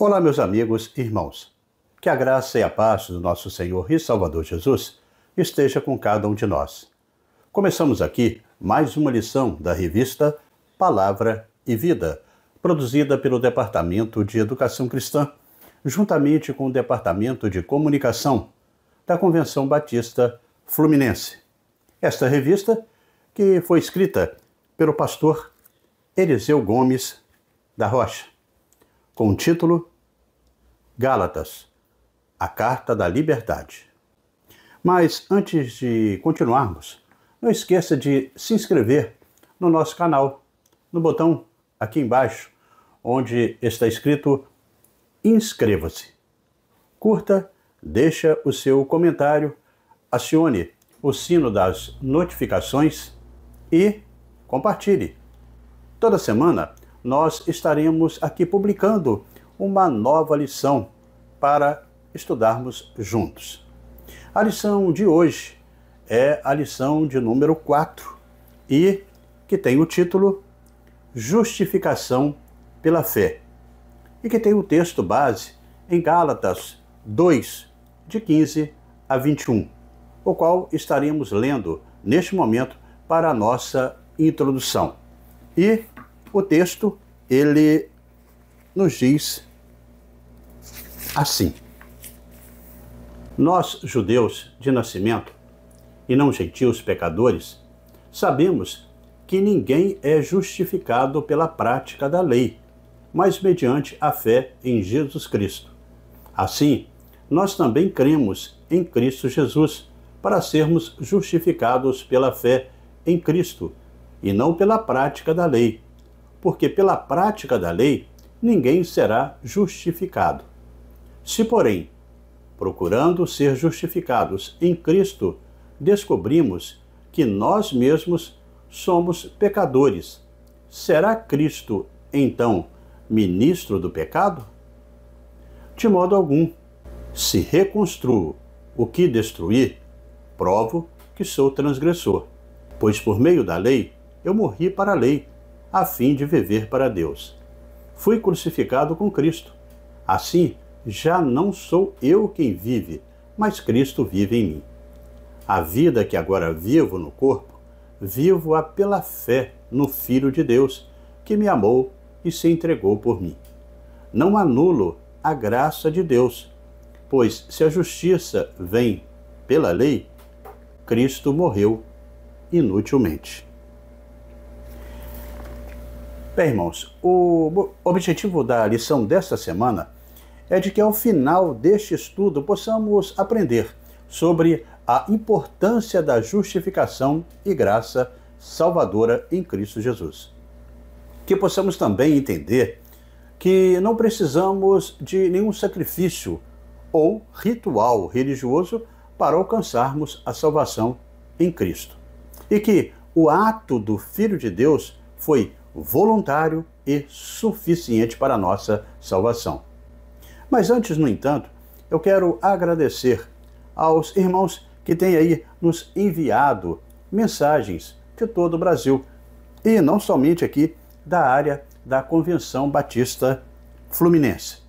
Olá, meus amigos e irmãos. Que a graça e a paz do nosso Senhor e Salvador Jesus esteja com cada um de nós. Começamos aqui mais uma lição da revista Palavra e Vida, produzida pelo Departamento de Educação Cristã, juntamente com o Departamento de Comunicação da Convenção Batista Fluminense. Esta revista, que foi escrita pelo pastor Eliseu Gomes da Rocha, com o título Gálatas, a Carta da Liberdade. Mas antes de continuarmos, não esqueça de se inscrever no nosso canal, no botão aqui embaixo, onde está escrito Inscreva-se. Curta, deixa o seu comentário, acione o sino das notificações e compartilhe. Toda semana nós estaremos aqui publicando uma nova lição para estudarmos juntos. A lição de hoje é a lição de número 4 e que tem o título Justificação pela Fé e que tem o texto base em Gálatas 2, de 15 a 21, o qual estaremos lendo neste momento para a nossa introdução. E o texto, ele nos diz assim: Nós, judeus de nascimento, e não gentios pecadores, sabemos que ninguém é justificado pela prática da lei, mas mediante a fé em Jesus Cristo. Assim, nós também cremos em Cristo Jesus, para sermos justificados pela fé em Cristo, e não pela prática da lei, porque pela prática da lei ninguém será justificado. Se, porém, procurando ser justificados em Cristo, descobrimos que nós mesmos somos pecadores, será Cristo, então, ministro do pecado? De modo algum. Se reconstruo o que destruí, provo que sou transgressor, pois por meio da lei eu morri para a lei, a fim de viver para Deus. Fui crucificado com Cristo. Assim, já não sou eu quem vive, mas Cristo vive em mim. A vida que agora vivo no corpo, vivo-a pela fé no Filho de Deus, que me amou e se entregou por mim. Não anulo a graça de Deus, pois se a justiça vem pela lei, Cristo morreu inutilmente. Bem, irmãos, o objetivo da lição desta semana é de que ao final deste estudo possamos aprender sobre a importância da justificação e graça salvadora em Cristo Jesus. Que possamos também entender que não precisamos de nenhum sacrifício ou ritual religioso para alcançarmos a salvação em Cristo. E que o ato do Filho de Deus foi voluntário e suficiente para a nossa salvação. Mas antes, no entanto, eu quero agradecer aos irmãos que têm aí nos enviado mensagens de todo o Brasil, e não somente aqui da área da Convenção Batista Fluminense.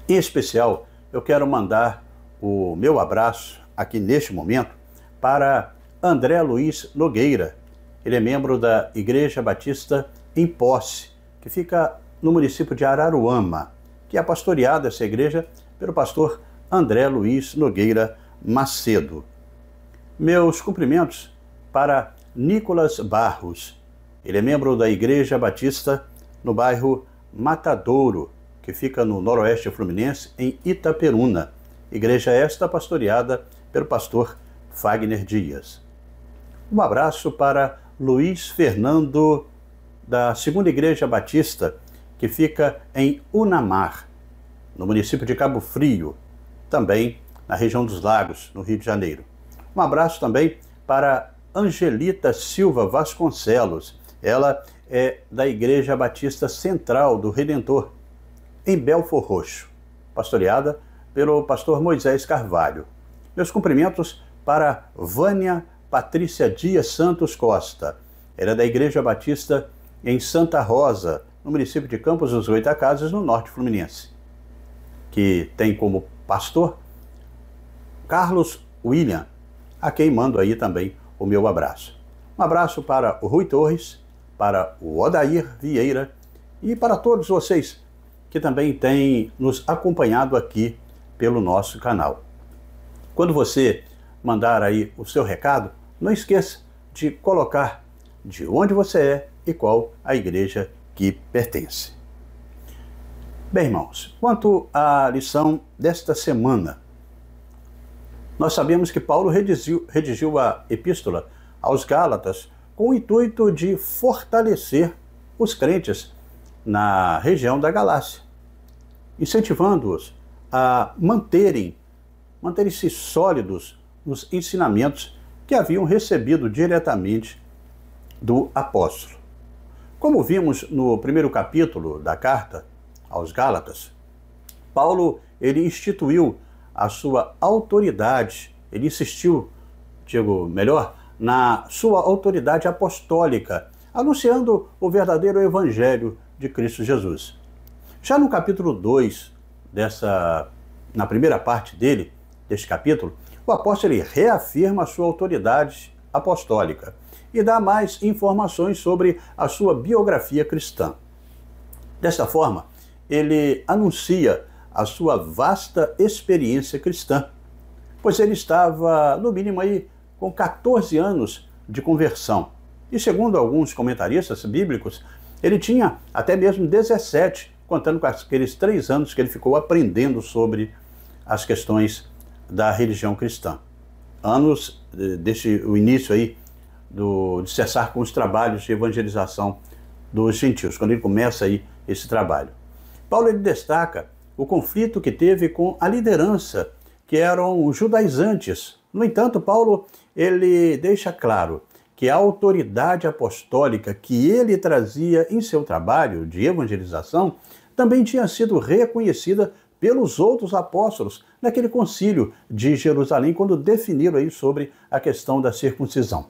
Em especial, eu quero mandar o meu abraço aqui neste momento para André Luiz Nogueira. Ele é membro da Igreja Batista em Posse, que fica no município de Araruama, que é pastoreada essa igreja pelo pastor André Luiz Nogueira Macedo. Meus cumprimentos para Nicolas Barros. Ele é membro da Igreja Batista no bairro Matadouro, que fica no noroeste fluminense, em Itaperuna. Igreja esta pastoreada pelo pastor Fagner Dias. Um abraço para Luiz Fernando, da Segunda Igreja Batista, que fica em Unamar, no município de Cabo Frio, também na região dos Lagos, no Rio de Janeiro. Um abraço também para Angelita Silva Vasconcelos. Ela é da Igreja Batista Central do Redentor, em Belfor Roxo, pastoreada pelo pastor Moisés Carvalho. Meus cumprimentos para Vânia Patrícia Dias Santos Costa. Ela é da Igreja Batista em Santa Rosa, no município de Campos dos Goytacazes, no norte fluminense, que tem como pastor Carlos William, a quem mando aí também o meu abraço. Um abraço para o Rui Torres, para o Odair Vieira e para todos vocês que também têm nos acompanhado aqui pelo nosso canal. Quando você mandar aí o seu recado, não esqueça de colocar de onde você é e qual a igreja que pertence. Bem, irmãos, quanto à lição desta semana, nós sabemos que Paulo redigiu a epístola aos Gálatas com o intuito de fortalecer os crentes na região da Galácia, incentivando-os a manterem-se sólidos nos ensinamentos que haviam recebido diretamente do apóstolo. Como vimos no primeiro capítulo da carta aos Gálatas, Paulo ele instituiu a sua autoridade, ele insistiu, na sua autoridade apostólica, anunciando o verdadeiro evangelho de Cristo Jesus. Já no capítulo 2, na primeira parte deste capítulo, o apóstolo ele reafirma a sua autoridade apostólica e dá mais informações sobre a sua biografia cristã. Desta forma, ele anuncia a sua vasta experiência cristã, pois ele estava, no mínimo, aí, com 14 anos de conversão. E segundo alguns comentaristas bíblicos, ele tinha até mesmo 17, contando com aqueles 3 anos que ele ficou aprendendo sobre as questões da religião cristã. Anos desde o início aí de cessar com os trabalhos de evangelização dos gentios, quando ele começa aí esse trabalho. Paulo ele destaca o conflito que teve com a liderança, que eram os judaizantes. No entanto, Paulo ele deixa claro que a autoridade apostólica que ele trazia em seu trabalho de evangelização também tinha sido reconhecida pelos outros apóstolos naquele concílio de Jerusalém, quando definiram aí sobre a questão da circuncisão.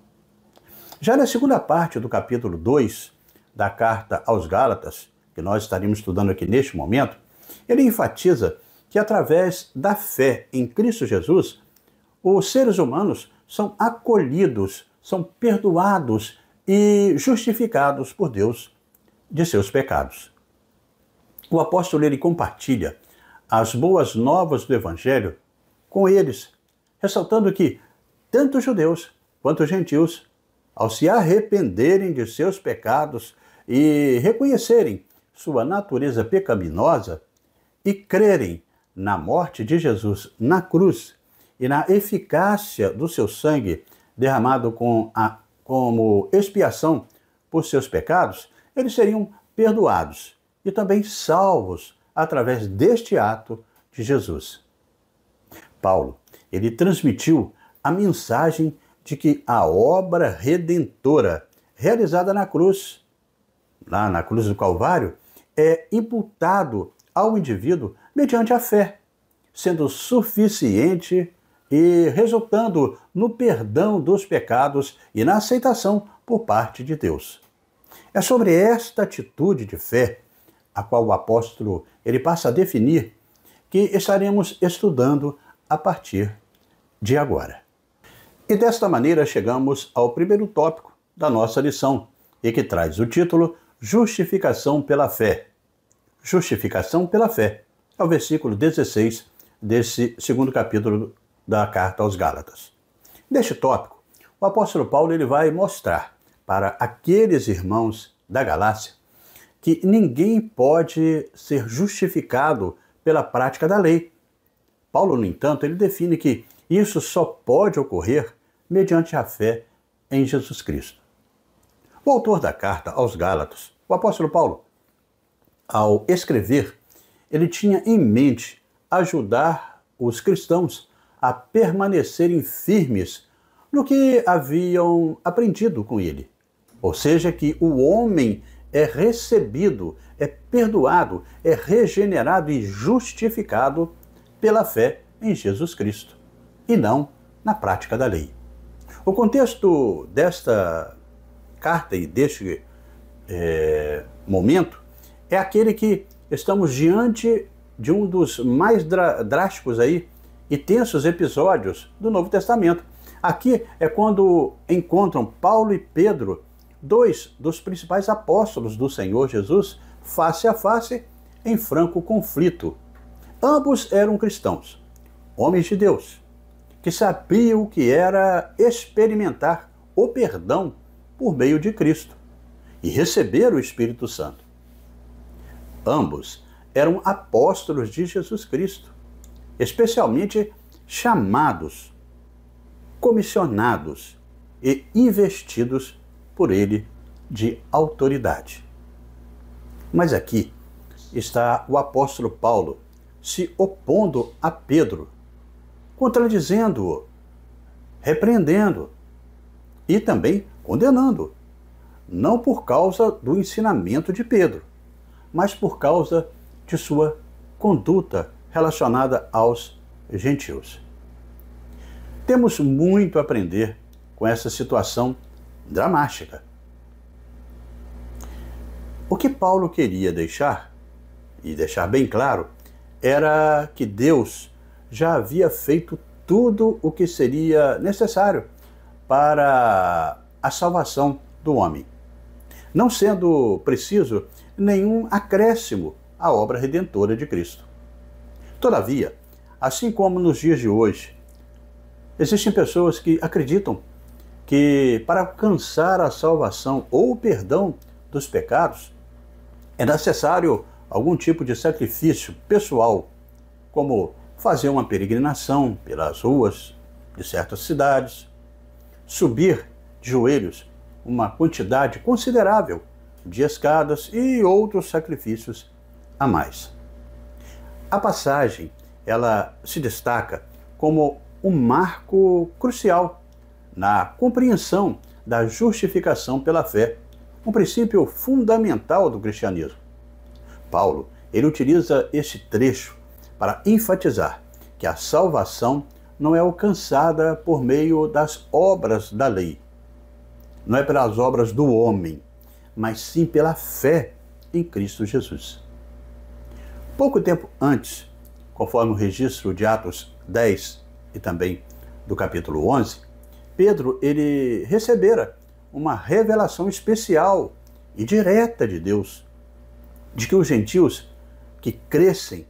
Já na segunda parte do capítulo 2 da carta aos Gálatas, que nós estaremos estudando aqui neste momento, ele enfatiza que através da fé em Cristo Jesus, os seres humanos são acolhidos, são perdoados e justificados por Deus de seus pecados. O apóstolo ele compartilha as boas novas do Evangelho com eles, ressaltando que tanto judeus quanto gentios, ao se arrependerem de seus pecados e reconhecerem sua natureza pecaminosa e crerem na morte de Jesus na cruz e na eficácia do seu sangue derramado como expiação por seus pecados, eles seriam perdoados e também salvos através deste ato de Jesus. Paulo, ele transmitiu a mensagem de que a obra redentora realizada na cruz, lá na cruz do Calvário, é imputado ao indivíduo mediante a fé, sendo suficiente e resultando no perdão dos pecados e na aceitação por parte de Deus. É sobre esta atitude de fé, a qual o apóstolo ele passa a definir, que estaremos estudando a partir de agora. E desta maneira chegamos ao primeiro tópico da nossa lição, e que traz o título Justificação pela Fé. Justificação pela Fé. É o versículo 16 desse segundo capítulo da carta aos Gálatas. Neste tópico, o apóstolo Paulo ele vai mostrar para aqueles irmãos da Galácia que ninguém pode ser justificado pela prática da lei. Paulo, no entanto, ele define que isso só pode ocorrer mediante a fé em Jesus Cristo. O autor da carta aos Gálatas, o apóstolo Paulo, ao escrever, ele tinha em mente ajudar os cristãos a permanecerem firmes no que haviam aprendido com ele. Ou seja, que o homem é recebido, é perdoado, é regenerado e justificado pela fé em Jesus Cristo, e não na prática da lei. O contexto desta carta e deste momento é aquele que estamos diante de um dos mais drásticos aí e tensos episódios do Novo Testamento. Aqui é quando encontram Paulo e Pedro, dois dos principais apóstolos do Senhor Jesus, face a face, em franco conflito. Ambos eram cristãos, homens de Deus, que sabiam o que era experimentar o perdão por meio de Cristo e receber o Espírito Santo. Ambos eram apóstolos de Jesus Cristo, especialmente chamados, comissionados e investidos por ele de autoridade. Mas aqui está o apóstolo Paulo se opondo a Pedro, contradizendo-o, repreendendo e também condenando, não por causa do ensinamento de Pedro, mas por causa de sua conduta relacionada aos gentios. Temos muito a aprender com essa situação dramática. O que Paulo queria deixar, e deixar bem claro, era que Deus já havia feito tudo o que seria necessário para a salvação do homem, não sendo preciso nenhum acréscimo à obra redentora de Cristo. Todavia, assim como nos dias de hoje, existem pessoas que acreditam que para alcançar a salvação ou o perdão dos pecados é necessário algum tipo de sacrifício pessoal, como fazer uma peregrinação pelas ruas de certas cidades, subir de joelhos uma quantidade considerável de escadas e outros sacrifícios a mais. A passagem, ela se destaca como um marco crucial na compreensão da justificação pela fé, um princípio fundamental do cristianismo. Paulo, ele utiliza este trecho para enfatizar que a salvação não é alcançada por meio das obras da lei, não é pelas obras do homem, mas sim pela fé em Cristo Jesus. Pouco tempo antes, conforme o registro de Atos 10 e também do capítulo 11, Pedro ele recebera uma revelação especial e direta de Deus, de que os gentios que crescem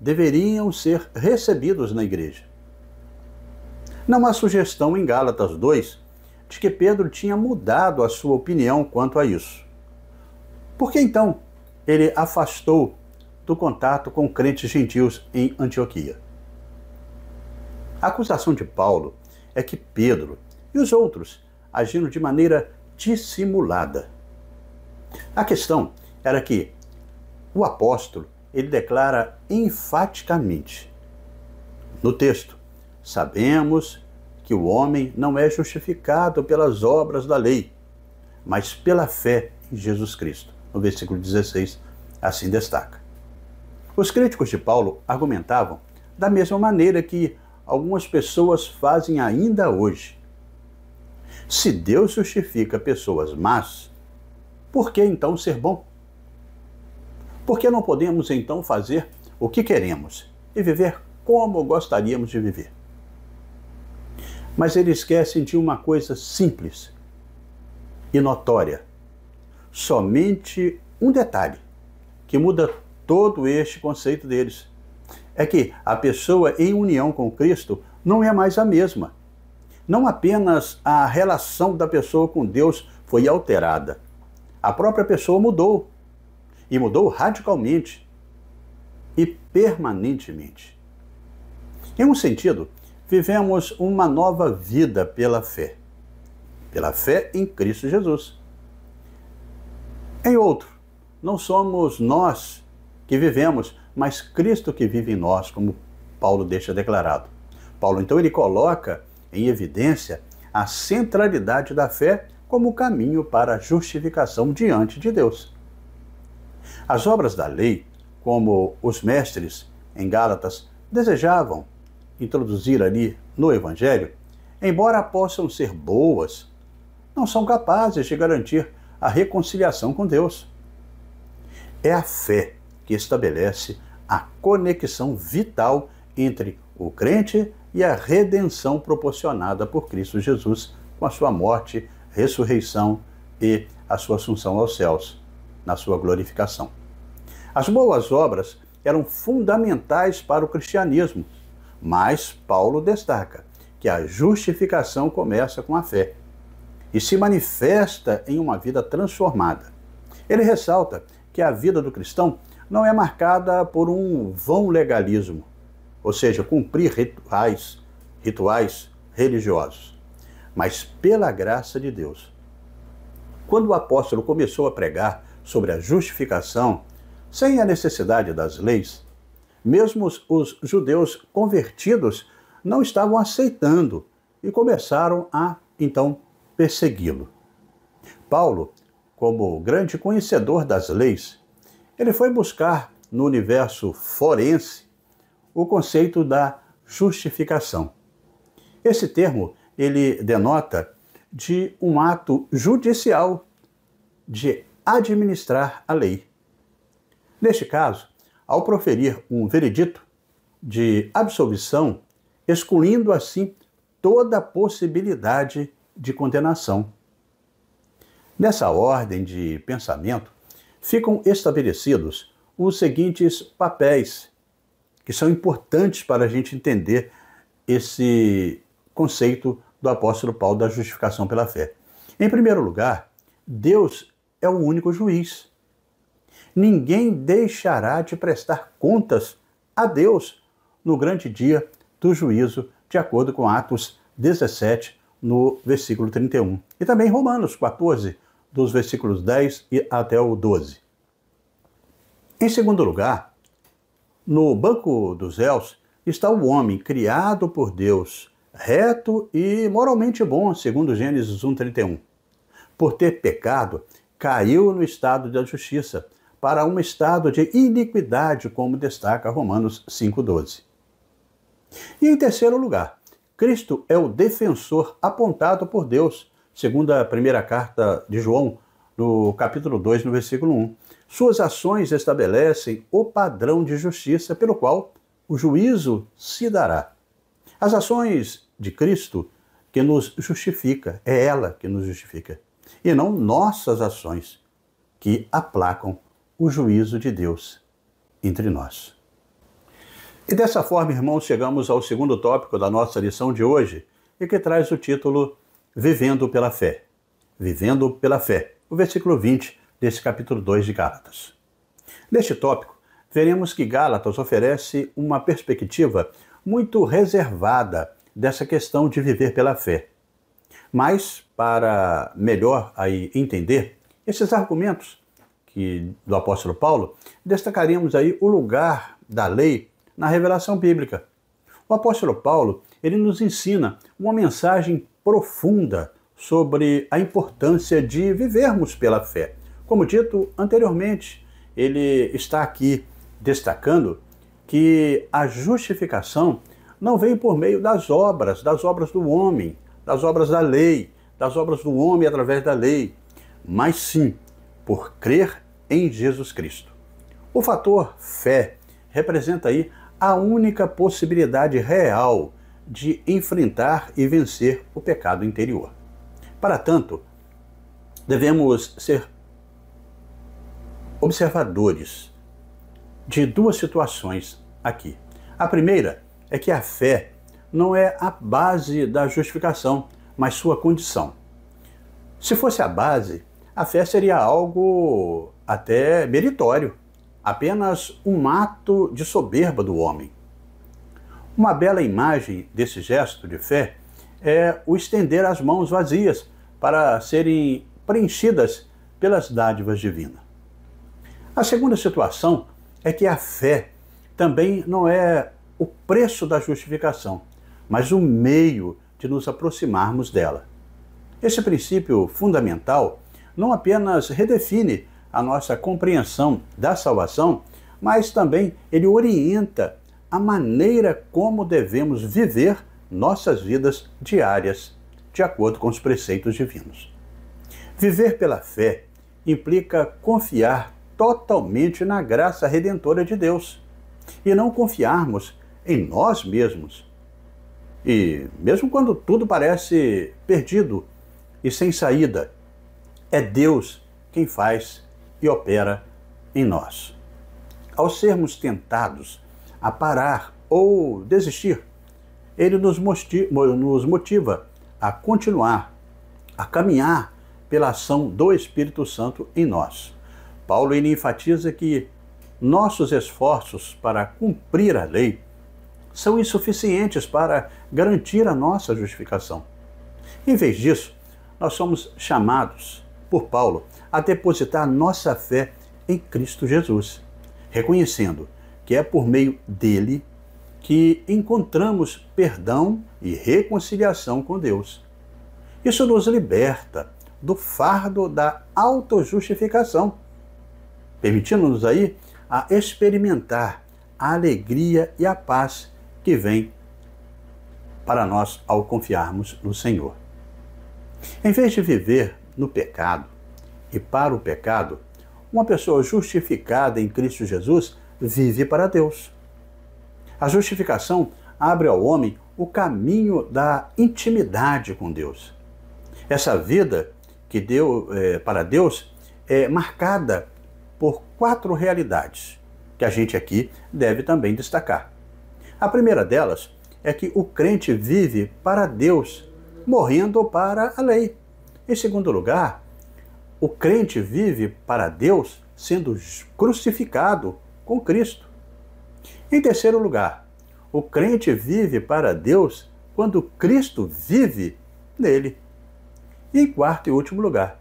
deveriam ser recebidos na igreja. Não há sugestão em Gálatas 2 de que Pedro tinha mudado a sua opinião quanto a isso. Por que então ele afastou do contato com crentes gentios em Antioquia? A acusação de Paulo é que Pedro e os outros agiram de maneira dissimulada. A questão era que o apóstolo, ele declara enfaticamente no texto: sabemos que o homem não é justificado pelas obras da lei, mas pela fé em Jesus Cristo. No versículo 16, assim destaca. Os críticos de Paulo argumentavam da mesma maneira que algumas pessoas fazem ainda hoje. Se Deus justifica pessoas más, por que então ser bom? Por que não podemos então fazer o que queremos e viver como gostaríamos de viver? Mas eles esquecem de uma coisa simples e notória. Somente um detalhe que muda todo este conceito deles. É que a pessoa em união com Cristo não é mais a mesma. Não apenas a relação da pessoa com Deus foi alterada. A própria pessoa mudou. E mudou radicalmente e permanentemente. Em um sentido, vivemos uma nova vida pela fé em Cristo Jesus. Em outro, não somos nós que vivemos, mas Cristo que vive em nós, como Paulo deixa declarado. Paulo, então, ele coloca em evidência a centralidade da fé como caminho para a justificação diante de Deus. As obras da lei, como os mestres em Gálatas desejavam introduzir ali no Evangelho, embora possam ser boas, não são capazes de garantir a reconciliação com Deus. É a fé que estabelece a conexão vital entre o crente e a redenção proporcionada por Cristo Jesus com a sua morte, ressurreição e a sua assunção aos céus, na sua glorificação. As boas obras eram fundamentais para o cristianismo, mas Paulo destaca que a justificação começa com a fé e se manifesta em uma vida transformada. Ele ressalta que a vida do cristão não é marcada por um vão legalismo, ou seja, cumprir rituais religiosos, mas pela graça de Deus. Quando o apóstolo começou a pregar sobre a justificação, sem a necessidade das leis, mesmo os judeus convertidos não estavam aceitando e começaram a, então, persegui-lo. Paulo, como grande conhecedor das leis, ele foi buscar no universo forense o conceito da justificação. Esse termo, ele denota de um ato judicial de administrar a lei. Neste caso, ao proferir um veredito de absolvição, excluindo assim toda a possibilidade de condenação. Nessa ordem de pensamento, ficam estabelecidos os seguintes papéis, que são importantes para a gente entender esse conceito do apóstolo Paulo da justificação pela fé. Em primeiro lugar, Deus é o único juiz. Ninguém deixará de prestar contas a Deus no grande dia do juízo, de acordo com Atos 17, no versículo 31. E também Romanos 14, dos versículos 10 e até o 12. Em segundo lugar, no banco dos réus está o homem criado por Deus, reto e moralmente bom, segundo Gênesis 1:31. Por ter pecado, caiu no estado da justiça, para um estado de iniquidade, como destaca Romanos 5:12. E em terceiro lugar, Cristo é o defensor apontado por Deus, segundo a primeira carta de João, no capítulo 2, no versículo 1. Suas ações estabelecem o padrão de justiça pelo qual o juízo se dará. As ações de Cristo que nos justifica, é ela que nos justifica, e não nossas ações que aplacam o juízo de Deus entre nós. E dessa forma, irmãos, chegamos ao segundo tópico da nossa lição de hoje, e que traz o título Vivendo pela Fé. Vivendo pela Fé, o versículo 20 desse capítulo 2 de Gálatas. Neste tópico, veremos que Gálatas oferece uma perspectiva muito reservada dessa questão de viver pela fé. Mas, para melhor aí entender esses argumentos do apóstolo Paulo, destacaremos aí o lugar da lei na revelação bíblica. O apóstolo Paulo, ele nos ensina uma mensagem profunda sobre a importância de vivermos pela fé. Como dito anteriormente, ele está aqui destacando que a justificação não vem por meio das obras do homem, das obras da lei, das obras do homem através da lei, mas sim por crer em Jesus Cristo. O fator fé representa aí a única possibilidade real de enfrentar e vencer o pecado interior. Para tanto, devemos ser observadores de duas situações aqui. A primeira é que a fé não é a base da justificação, mas sua condição. Se fosse a base, a fé seria algo até meritório, apenas um ato de soberba do homem. Uma bela imagem desse gesto de fé é o estender as mãos vazias para serem preenchidas pelas dádivas divinas. A segunda situação é que a fé também não é o preço da justificação, mas o meio de nos aproximarmos dela. Esse princípio fundamental não apenas redefine a nossa compreensão da salvação, mas também ele orienta a maneira como devemos viver nossas vidas diárias, de acordo com os preceitos divinos. Viver pela fé implica confiar totalmente na graça redentora de Deus e não confiarmos em nós mesmos. E mesmo quando tudo parece perdido e sem saída, é Deus quem faz e opera em nós. Ao sermos tentados a parar ou desistir, Ele nos motiva a continuar, a caminhar pela ação do Espírito Santo em nós. Paulo ele enfatiza que nossos esforços para cumprir a lei são insuficientes para garantir a nossa justificação. Em vez disso, nós somos chamados por Paulo a depositar nossa fé em Cristo Jesus, reconhecendo que é por meio dele que encontramos perdão e reconciliação com Deus. Isso nos liberta do fardo da autojustificação, permitindo-nos aí a experimentar a alegria e a paz que vem para nós ao confiarmos no Senhor. Em vez de viver no pecado e para o pecado, uma pessoa justificada em Cristo Jesus vive para Deus. A justificação abre ao homem o caminho da intimidade com Deus. Essa vida que deu para Deus é marcada por 4 realidades que a gente aqui deve também destacar. A primeira delas é que o crente vive para Deus, morrendo para a lei. Em segundo lugar, o crente vive para Deus sendo crucificado com Cristo. Em terceiro lugar, o crente vive para Deus quando Cristo vive nele. E em quarto e último lugar,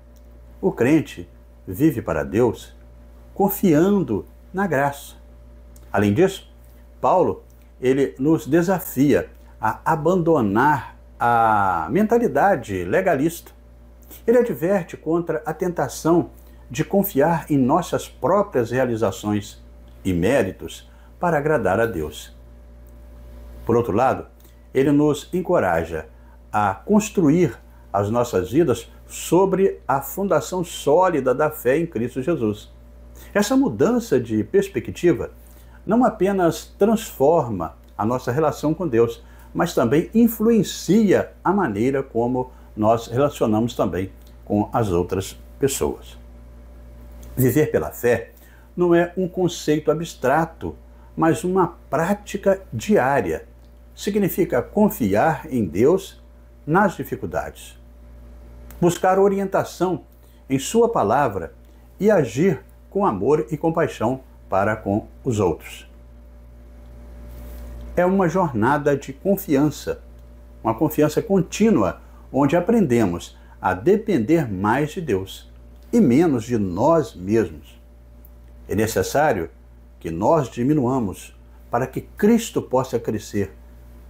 o crente vive para Deus confiando na graça. Além disso, Paulo ele nos desafia a abandonar a mentalidade legalista. Ele adverte contra a tentação de confiar em nossas próprias realizações e méritos para agradar a Deus. Por outro lado, ele nos encoraja a construir as nossas vidas sobre a fundação sólida da fé em Cristo Jesus. Essa mudança de perspectiva não apenas transforma a nossa relação com Deus, mas também influencia a maneira como nós relacionamos também com as outras pessoas. Viver pela fé não é um conceito abstrato, mas uma prática diária. Significa confiar em Deus nas dificuldades, buscar orientação em Sua palavra e agir com amor e compaixão para com os outros. É uma jornada de confiança, uma confiança contínua, onde aprendemos a depender mais de Deus e menos de nós mesmos. É necessário que nós diminuamos para que Cristo possa crescer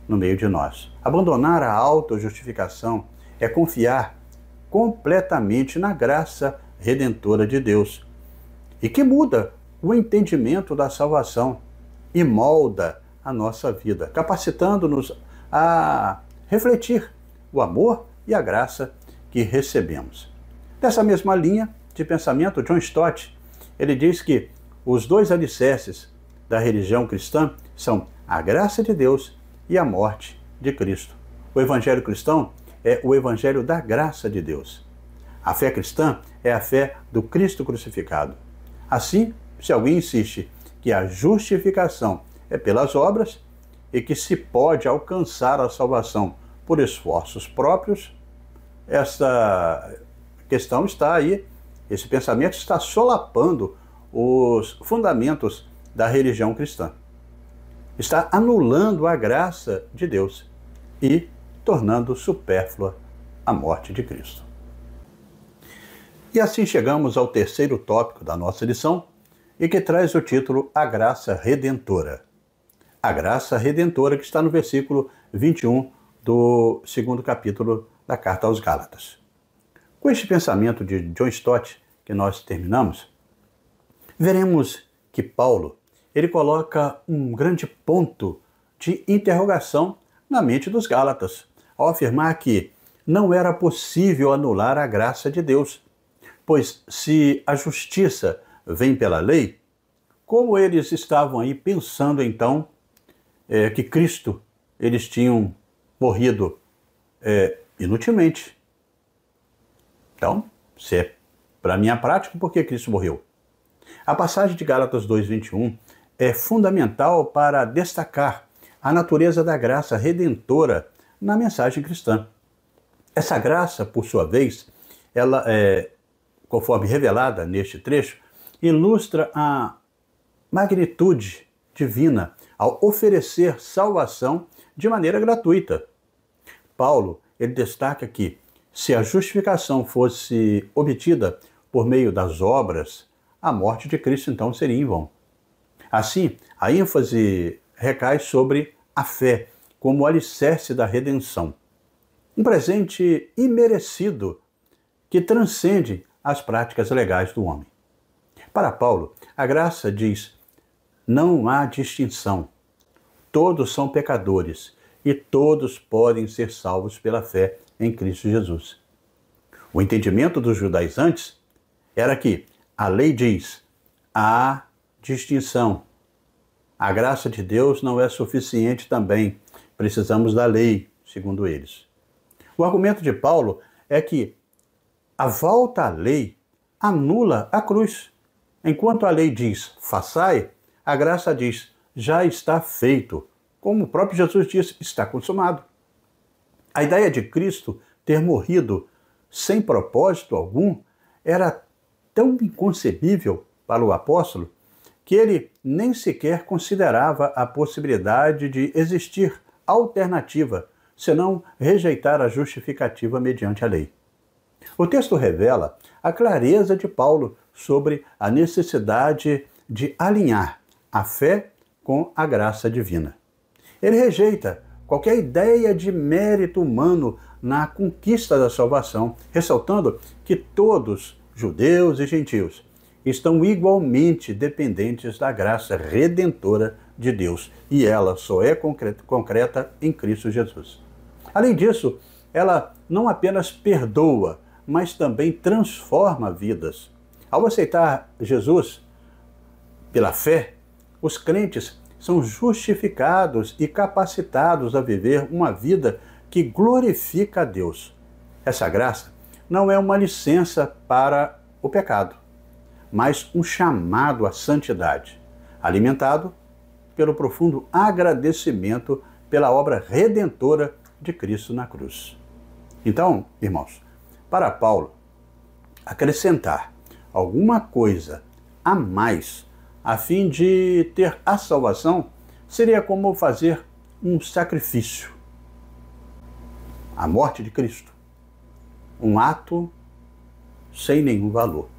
no meio de nós. Abandonar a autojustificação é confiar completamente na graça redentora de Deus e que muda o entendimento da salvação e molda a nossa vida, capacitando-nos a refletir o amor e a graça que recebemos. Dessa mesma linha de pensamento, John Stott, ele diz que os 2 alicerces da religião cristã são a graça de Deus e a morte de Cristo. O evangelho cristão é o evangelho da graça de Deus. A fé cristã é a fé do Cristo crucificado. Assim, se alguém insiste que a justificação é pelas obras e que se pode alcançar a salvação por esforços próprios, essa questão está aí, esse pensamento está solapando os fundamentos da religião cristã. Está anulando a graça de Deus e tornando supérflua a morte de Cristo. E assim chegamos ao terceiro tópico da nossa lição e que traz o título A Graça Redentora. A graça redentora que está no versículo 21 do 2º capítulo da Carta aos Gálatas. Com este pensamento de John Stott que nós terminamos, veremos que Paulo ele coloca um grande ponto de interrogação na mente dos Gálatas, ao afirmar que não era possível anular a graça de Deus, pois se a justiça vem pela lei, como eles estavam aí pensando então que Cristo, eles tinham morrido inutilmente. Então, se é para mim a prática, por que Cristo morreu? A passagem de Gálatas 2:21 é fundamental para destacar a natureza da graça redentora na mensagem cristã. Essa graça, por sua vez, ela conforme revelada neste trecho, ilustra a magnitude divina ao oferecer salvação de maneira gratuita. Paulo, ele destaca que se a justificação fosse obtida por meio das obras, a morte de Cristo então seria em vão. Assim, a ênfase recai sobre a fé como alicerce da redenção. Um presente imerecido que transcende as práticas legais do homem. Para Paulo, a graça diz: não há distinção. Todos são pecadores e todos podem ser salvos pela fé em Cristo Jesus. O entendimento dos judaizantes era que a lei diz: há distinção. A graça de Deus não é suficiente também. Precisamos da lei, segundo eles. O argumento de Paulo é que a volta à lei anula a cruz. Enquanto a lei diz: façai, a graça diz: já está feito. Como o próprio Jesus disse, está consumado. A ideia de Cristo ter morrido sem propósito algum era tão inconcebível para o apóstolo que ele nem sequer considerava a possibilidade de existir alternativa, senão rejeitar a justificativa mediante a lei. O texto revela a clareza de Paulo sobre a necessidade de alinhar a fé com a graça divina. Ele rejeita qualquer ideia de mérito humano na conquista da salvação, ressaltando que todos, judeus e gentios, estão igualmente dependentes da graça redentora de Deus, e ela só é concreta em Cristo Jesus. Além disso, ela não apenas perdoa, mas também transforma vidas. Ao aceitar Jesus pela fé, os crentes são justificados e capacitados a viver uma vida que glorifica a Deus. Essa graça não é uma licença para o pecado, mas um chamado à santidade, alimentado pelo profundo agradecimento pela obra redentora de Cristo na cruz. Então, irmãos, para Paulo, acrescentar alguma coisa a mais a fim de ter a salvação seria como fazer um sacrifício. A morte de Cristo, um ato sem nenhum valor.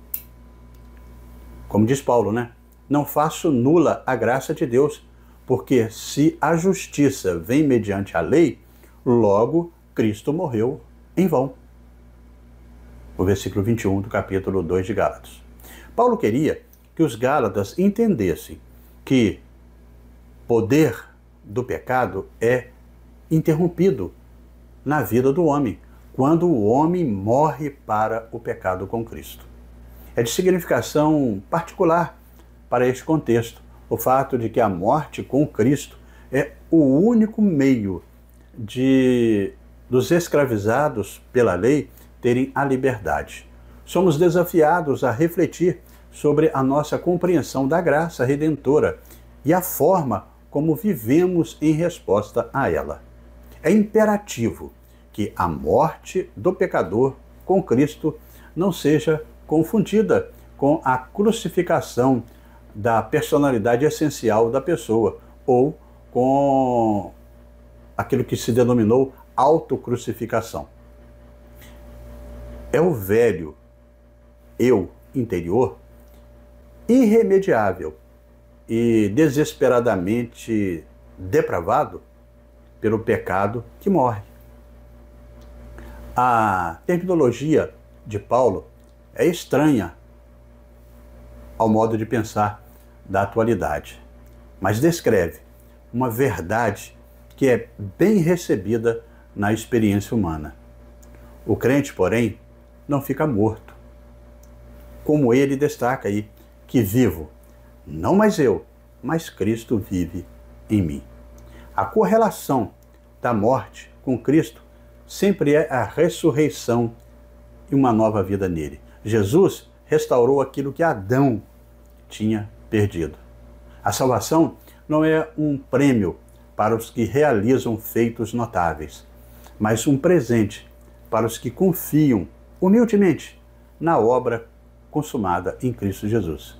Como diz Paulo, né? Não faço nula a graça de Deus, porque se a justiça vem mediante a lei, logo Cristo morreu em vão. O versículo 21 do capítulo 2 de Gálatas. Paulo queria que os gálatas entendessem que poder do pecado é interrompido na vida do homem, quando o homem morre para o pecado com Cristo. É de significação particular para este contexto o fato de que a morte com Cristo é o único meio dos escravizados pela lei terem a liberdade. Somos desafiados a refletir sobre a nossa compreensão da graça redentora e a forma como vivemos em resposta a ela. É imperativo que a morte do pecador com Cristo não seja confundida com a crucificação da personalidade essencial da pessoa ou com aquilo que se denominou autocrucificação. É o velho eu interior irremediável e desesperadamente depravado pelo pecado que morre. A terminologia de Paulo é estranha ao modo de pensar da atualidade, mas descreve uma verdade que é bem recebida na experiência humana. O crente, porém, não fica morto. Como ele destaca aí, que vivo, não mais eu, mas Cristo vive em mim. A correlação da morte com Cristo sempre é a ressurreição e uma nova vida nele. Jesus restaurou aquilo que Adão tinha perdido. A salvação não é um prêmio para os que realizam feitos notáveis, mas um presente para os que confiam humildemente na obra consumada em Cristo Jesus.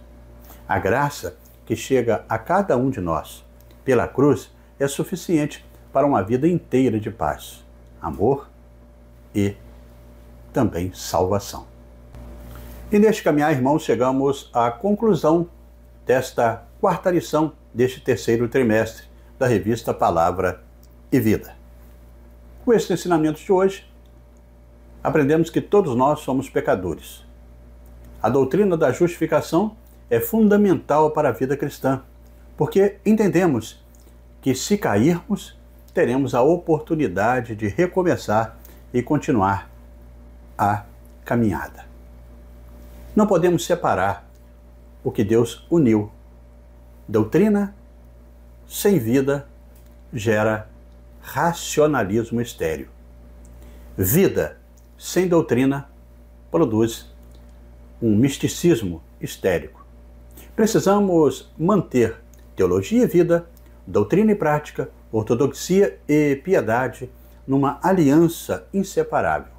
A graça que chega a cada um de nós pela cruz é suficiente para uma vida inteira de paz, amor e também salvação. E neste caminhar, irmãos, chegamos à conclusão desta quarta lição deste terceiro trimestre da revista Palavra e Vida. Com estes ensinamentos de hoje, aprendemos que todos nós somos pecadores. A doutrina da justificação é fundamental para a vida cristã, porque entendemos que se cairmos, teremos a oportunidade de recomeçar e continuar a caminhada. Não podemos separar o que Deus uniu. Doutrina sem vida gera racionalismo estéril. Vida sem doutrina produz um misticismo histérico. Precisamos manter teologia e vida, doutrina e prática, ortodoxia e piedade numa aliança inseparável.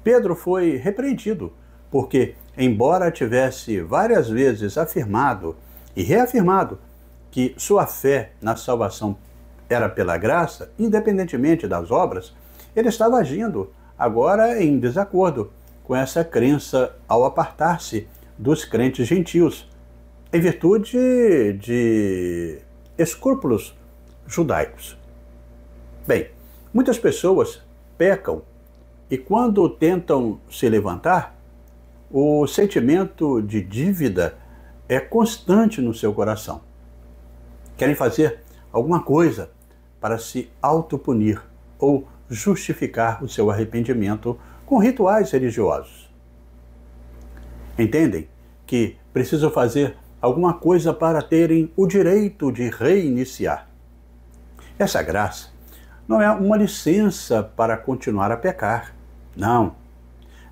Pedro foi repreendido porque, embora tivesse várias vezes afirmado e reafirmado que sua fé na salvação era pela graça, independentemente das obras, ele estava agindo agora em desacordo com essa crença ao apartar-se dos crentes gentios, em virtude de escrúpulos judaicos. Bem, muitas pessoas pecam e quando tentam se levantar, o sentimento de dívida é constante no seu coração. Querem fazer alguma coisa para se autopunir ou justificar o seu arrependimento com rituais religiosos. Entendem que precisam fazer alguma coisa para terem o direito de reiniciar. Essa graça não é uma licença para continuar a pecar. Não.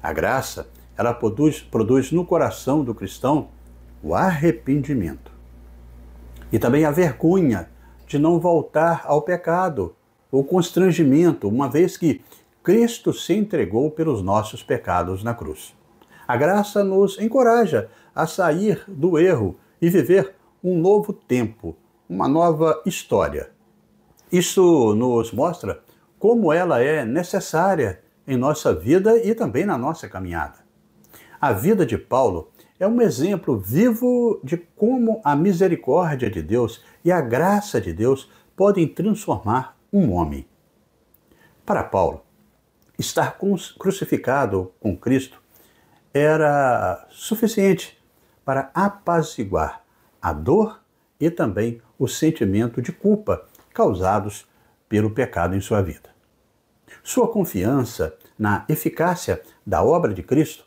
A graça, ela produz no coração do cristão o arrependimento. E também a vergonha de não voltar ao pecado, o constrangimento, uma vez que Cristo se entregou pelos nossos pecados na cruz. A graça nos encoraja a sair do erro e viver um novo tempo, uma nova história. Isso nos mostra como ela é necessária em nossa vida e também na nossa caminhada. A vida de Paulo é um exemplo vivo de como a misericórdia de Deus e a graça de Deus podem transformar um homem. Para Paulo, estar crucificado com Cristo era suficiente para apaziguar a dor e também o sentimento de culpa causados pelo pecado em sua vida. Sua confiança na eficácia da obra de Cristo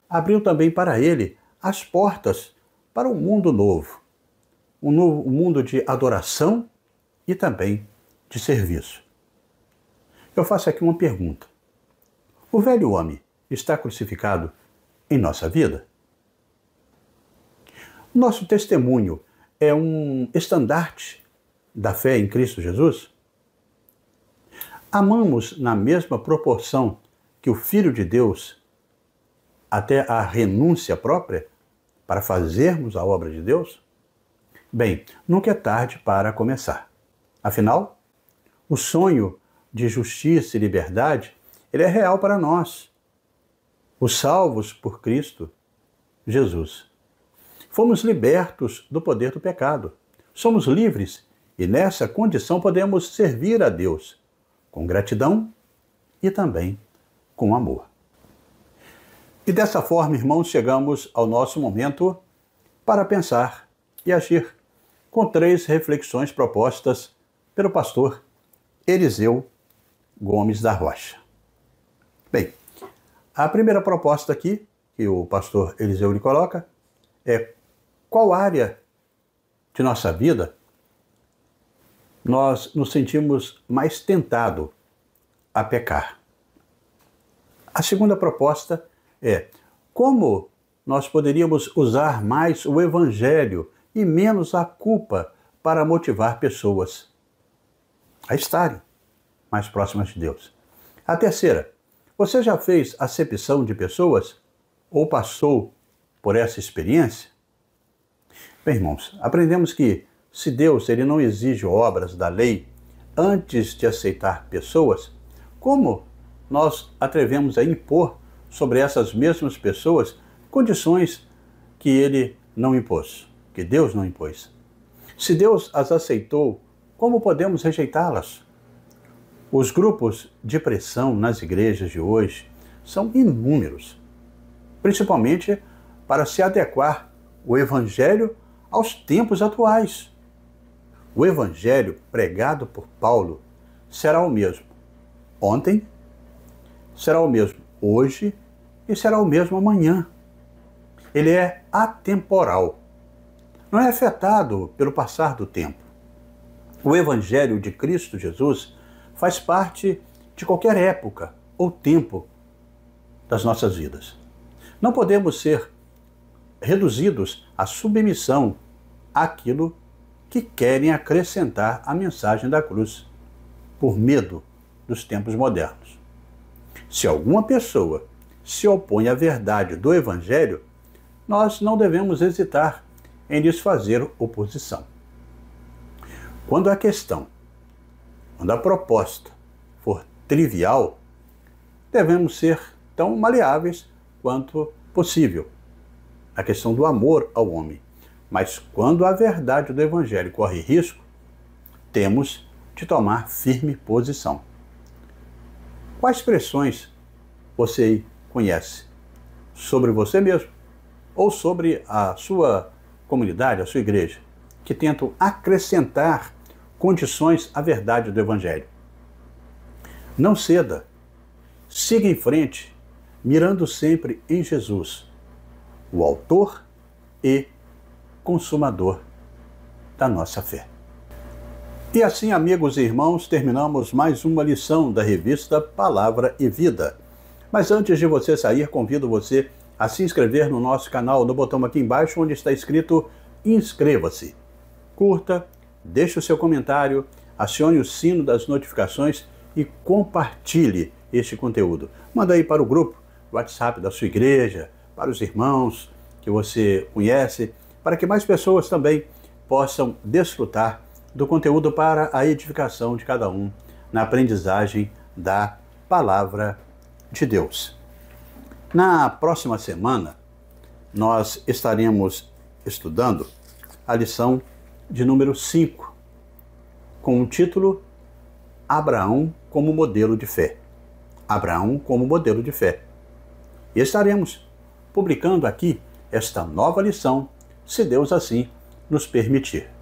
abriu também para ele as portas para um mundo novo, um mundo de adoração e também de serviço. Eu faço aqui uma pergunta. O velho homem está crucificado em nossa vida? Nosso testemunho é um estandarte da fé em Cristo Jesus? Amamos na mesma proporção que o Filho de Deus até a renúncia própria para fazermos a obra de Deus? Bem, nunca é tarde para começar. Afinal, o sonho de justiça e liberdade, ele é real para nós, os salvos por Cristo Jesus. Fomos libertos do poder do pecado. Somos livres e nessa condição podemos servir a Deus com gratidão e também com amor. E dessa forma, irmãos, chegamos ao nosso momento para pensar e agir com 3 reflexões propostas pelo pastor Eliseu Gomes da Rocha. Bem, a primeira proposta aqui, que o pastor Eliseu lhe coloca, é qual área de nossa vida nós nos sentimos mais tentados a pecar. A segunda proposta é como nós poderíamos usar mais o Evangelho e menos a culpa para motivar pessoas a estarem mais próximas de Deus. A terceira, você já fez acepção de pessoas ou passou por essa experiência? Bem, irmãos, aprendemos que se Deus ele não exige obras da lei antes de aceitar pessoas, como nós atrevemos a impor sobre essas mesmas pessoas condições que ele não impôs, que Deus não impôs? Se Deus as aceitou, como podemos rejeitá-las? Os grupos de pressão nas igrejas de hoje são inúmeros, principalmente para se adequar o Evangelho aos tempos atuais. O Evangelho pregado por Paulo será o mesmo ontem, será o mesmo hoje e será o mesmo amanhã. Ele é atemporal, não é afetado pelo passar do tempo. O Evangelho de Cristo Jesus faz parte de qualquer época ou tempo das nossas vidas. Não podemos ser reduzidos à submissão àquilo que querem acrescentar à mensagem da cruz, por medo dos tempos modernos. Se alguma pessoa se opõe à verdade do Evangelho, nós não devemos hesitar em lhes fazer oposição. Quando a proposta for trivial, devemos ser tão maleáveis quanto possível na questão do amor ao homem. Mas quando a verdade do Evangelho corre risco, temos de tomar firme posição. Quais pressões você conhece sobre você mesmo ou sobre a sua comunidade, a sua igreja, que tentam acrescentar condições à verdade do Evangelho? Não ceda, siga em frente, mirando sempre em Jesus, o autor e consumador da nossa fé. E assim, amigos e irmãos, terminamos mais uma lição da revista Palavra e Vida. Mas antes de você sair, convido você a se inscrever no nosso canal, no botão aqui embaixo, onde está escrito inscreva-se. Curta, deixe o seu comentário, acione o sino das notificações e compartilhe este conteúdo. Manda aí para o grupo WhatsApp da sua igreja, para os irmãos que você conhece, para que mais pessoas também possam desfrutar do conteúdo para a edificação de cada um na aprendizagem da Palavra de Deus. Na próxima semana, nós estaremos estudando a lição de número 5, com o título Abraão como modelo de fé. Abraão como modelo de fé. E estaremos publicando aqui esta nova lição, se Deus assim nos permitir.